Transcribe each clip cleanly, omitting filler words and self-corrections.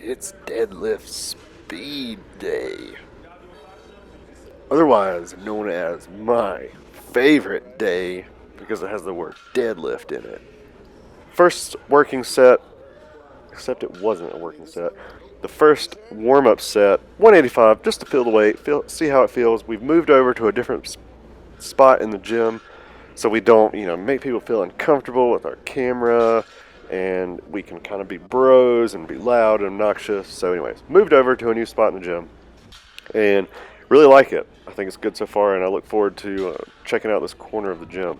It's Deadlift Speed Day, otherwise known as my favorite day because it has the word deadlift in it. First working set, except it wasn't a working set. The first warm-up set, 185, just to feel the weight, see how it feels. We've moved over to a different spot in the gym, so we don't, make people feel uncomfortable with our camera, and we can kind of be bros and be loud and obnoxious. So anyways, moved over to a new spot in the gym, and really like it. I think it's good so far, and I look forward to checking out this corner of the gym.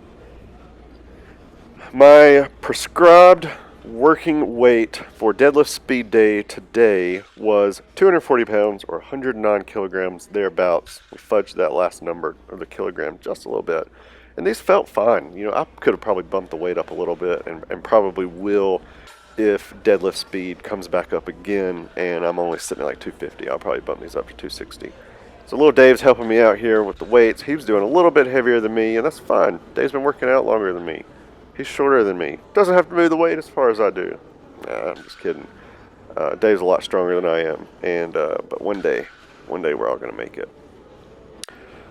My prescribed working weight for deadlift speed day today was 240 pounds or 109 kilograms, thereabouts. We fudged that last number of the kilogram just a little bit. And these felt fine. I could have probably bumped the weight up a little bit and probably will if deadlift speed comes back up again and I'm only sitting at like 250. I'll probably bump these up to 260. So little Dave's helping me out here with the weights. He was doing a little bit heavier than me, and that's fine. Dave's been working out longer than me. He's shorter than me. Doesn't have to move the weight as far as I do. Nah, I'm just kidding. Dave's a lot stronger than I am, and but one day we're all gonna make it.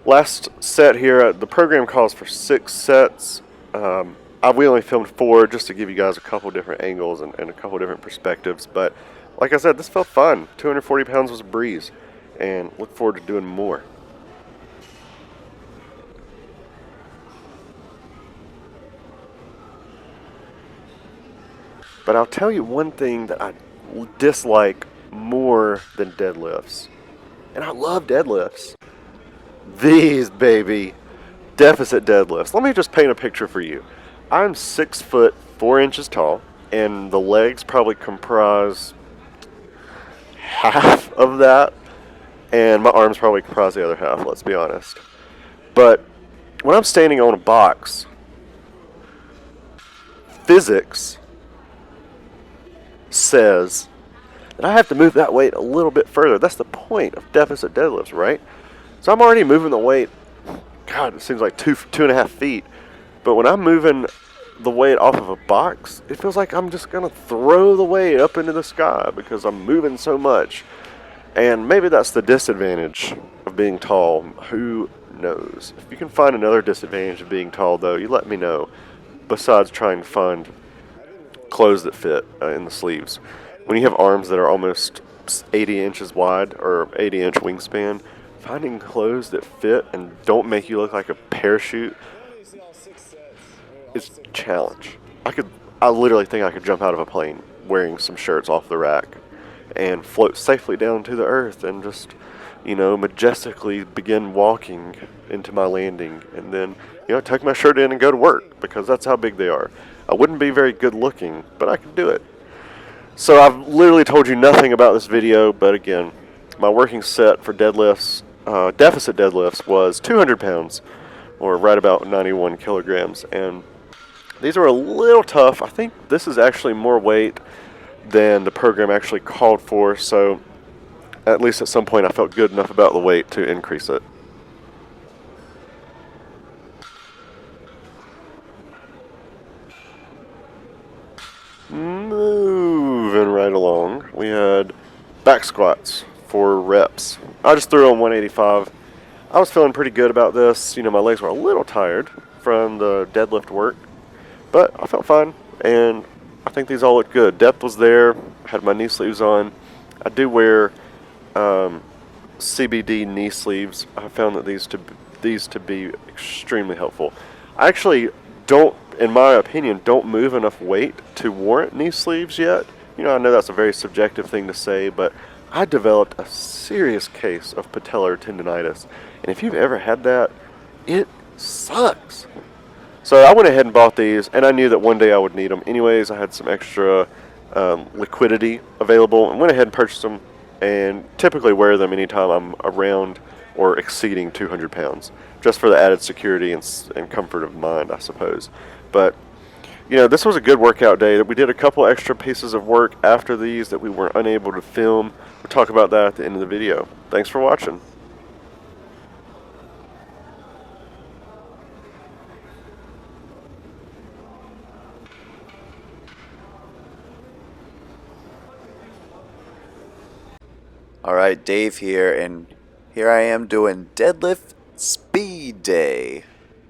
Last set here. The program calls for 6 sets. We only filmed 4 just to give you guys a couple different angles and a couple different perspectives. But like I said, this felt fun. 240 pounds was a breeze, and look forward to doing more. But I'll tell you one thing that I dislike more than deadlifts. And I love deadlifts. These, baby. Deficit deadlifts. Let me just paint a picture for you. I'm 6 foot 4 inches tall, and the legs probably comprise half of that, and my arms probably comprise the other half, let's be honest. But when I'm standing on a box, physics says that I have to move that weight a little bit further. That's the point of deficit deadlifts, right? So I'm already moving the weight, God, it seems like 2.5 feet. But when I'm moving the weight off of a box, it feels like I'm just going to throw the weight up into the sky because I'm moving so much. And maybe that's the disadvantage of being tall. Who knows? If you can find another disadvantage of being tall, though, you let me know. Besides trying to find clothes that fit in the sleeves. When you have arms that are almost 80 inches wide or 80-inch wingspan, finding clothes that fit and don't make you look like a parachute is a challenge. I literally think I could jump out of a plane wearing some shirts off the rack and float safely down to the earth and just, majestically begin walking into my landing and then, tuck my shirt in and go to work because that's how big they are. I wouldn't be very good looking, but I could do it. So I've literally told you nothing about this video, but again, my working set for deadlifts, deficit deadlifts, was 200 pounds, or right about 91 kilograms, and these are a little tough. I think this is actually more weight than the program actually called for, so at least at some point I felt good enough about the weight to increase it. Moving right along, we had back squats for reps. I just threw on 185. I was feeling pretty good about this. My legs were a little tired from the deadlift work, but I felt fine, and I think these all looked good. Depth was there. I had my knee sleeves on. I do wear CBD knee sleeves. I found that these to be extremely helpful. I actually don't, in my opinion, don't move enough weight to warrant knee sleeves yet. I know that's a very subjective thing to say, but I developed a serious case of patellar tendonitis. And if you've ever had that, it sucks. So I went ahead and bought these, and I knew that one day I would need them. Anyways, I had some extra liquidity available and went ahead and purchased them, and typically wear them anytime I'm around or exceeding 200 pounds, just for the added security and comfort of mind, I suppose. But this was a good workout day. We did a couple extra pieces of work after these that we were unable to film. We'll talk about that at the end of the video. Thanks for watching. Alright, Dave here, and here I am doing deadlift speed day.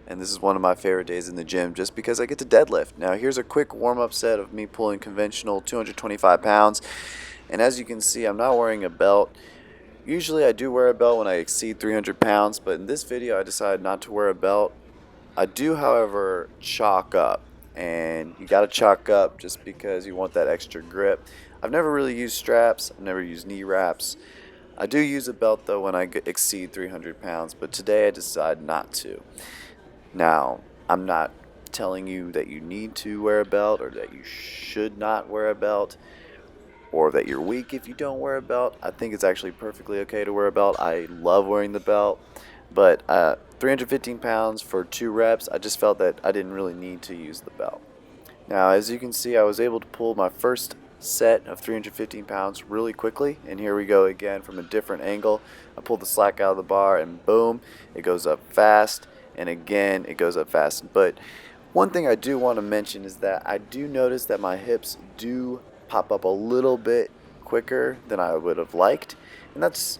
And this is one of my favorite days in the gym just because I get to deadlift. Now, here's a quick warm up set of me pulling conventional 225 pounds. And as you can see, I'm not wearing a belt. Usually, I do wear a belt when I exceed 300 pounds, but in this video, I decided not to wear a belt. I do, however, chalk up. And you gotta chalk up just because you want that extra grip. I've never really used straps, I've never used knee wraps. I do use a belt though when I exceed 300 pounds, but today I decided not to. Now, I'm not telling you that you need to wear a belt or that you should not wear a belt or that you're weak if you don't wear a belt. I think it's actually perfectly okay to wear a belt. I love wearing the belt, but 315 pounds for 2 reps, I just felt that I didn't really need to use the belt. Now, as you can see, I was able to pull my first set of 315 pounds really quickly, and here we go again from a different angle. I pulled the slack out of the bar and boom, it goes up fast, and again it goes up fast. But one thing I do want to mention is that I do notice that my hips do pop up a little bit quicker than I would have liked, and that's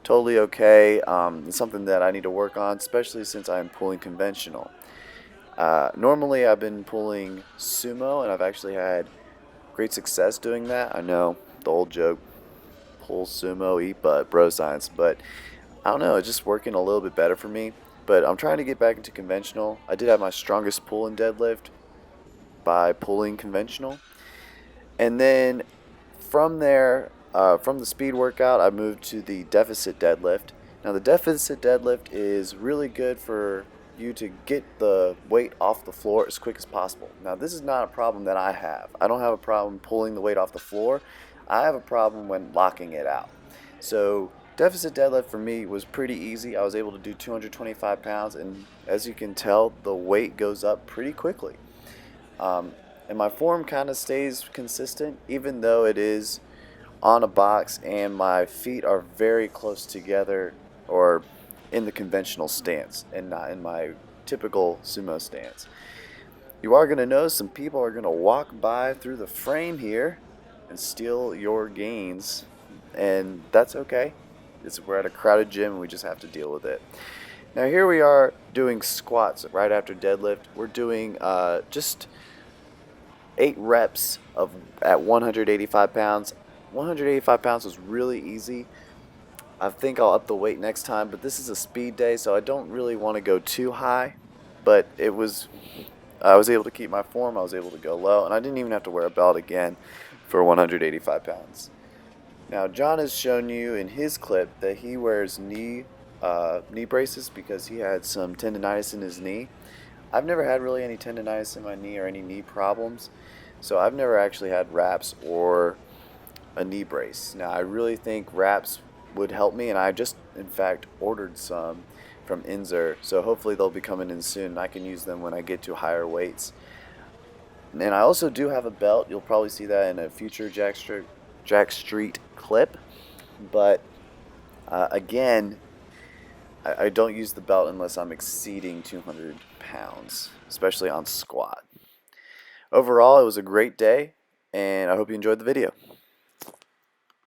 totally okay. It's something that I need to work on, especially since I'm pulling conventional. Normally I've been pulling sumo, and I've actually had great success doing that. I know, the old joke, pull sumo, eat butt, bro science, but I don't know, it's just working a little bit better for me. But I'm trying to get back into conventional. I did have my strongest pull in deadlift by pulling conventional. And then from there, from the speed workout, I moved to the deficit deadlift. Now, the deficit deadlift is really good for you to get the weight off the floor as quick as possible. Now, this is not a problem that I have. I don't have a problem pulling the weight off the floor. I have a problem when locking it out. So, deficit deadlift for me was pretty easy. I was able to do 225 pounds, and as you can tell, the weight goes up pretty quickly. And my form kind of stays consistent, even though it is on a box and my feet are very close together, or in the conventional stance and not in my typical sumo stance. You are going to notice some people are going to walk by through the frame here and steal your gains, and that's okay. We're at a crowded gym and we just have to deal with it. Now, here we are doing squats right after deadlift. We're doing just 8 reps at 185 pounds. 185 pounds was really easy. I think I'll up the weight next time, but this is a speed day, so I don't really want to go too high. But I was able to keep my form. I was able to go low, and I didn't even have to wear a belt again for 185 pounds. Now, John has shown you in his clip that he wears knee braces because he had some tendonitis in his knee. I've never had really any tendonitis in my knee or any knee problems, so I've never actually had wraps or a knee brace. Now, I really think wraps would help me, and I just in fact ordered some from Inzer, so hopefully they'll be coming in soon and I can use them when I get to higher weights. And I also do have a belt. You'll probably see that in a future Jack Street clip, but again, I don't use the belt unless I'm exceeding 200 pounds, especially on squat. Overall, it was a great day, and I hope you enjoyed the video.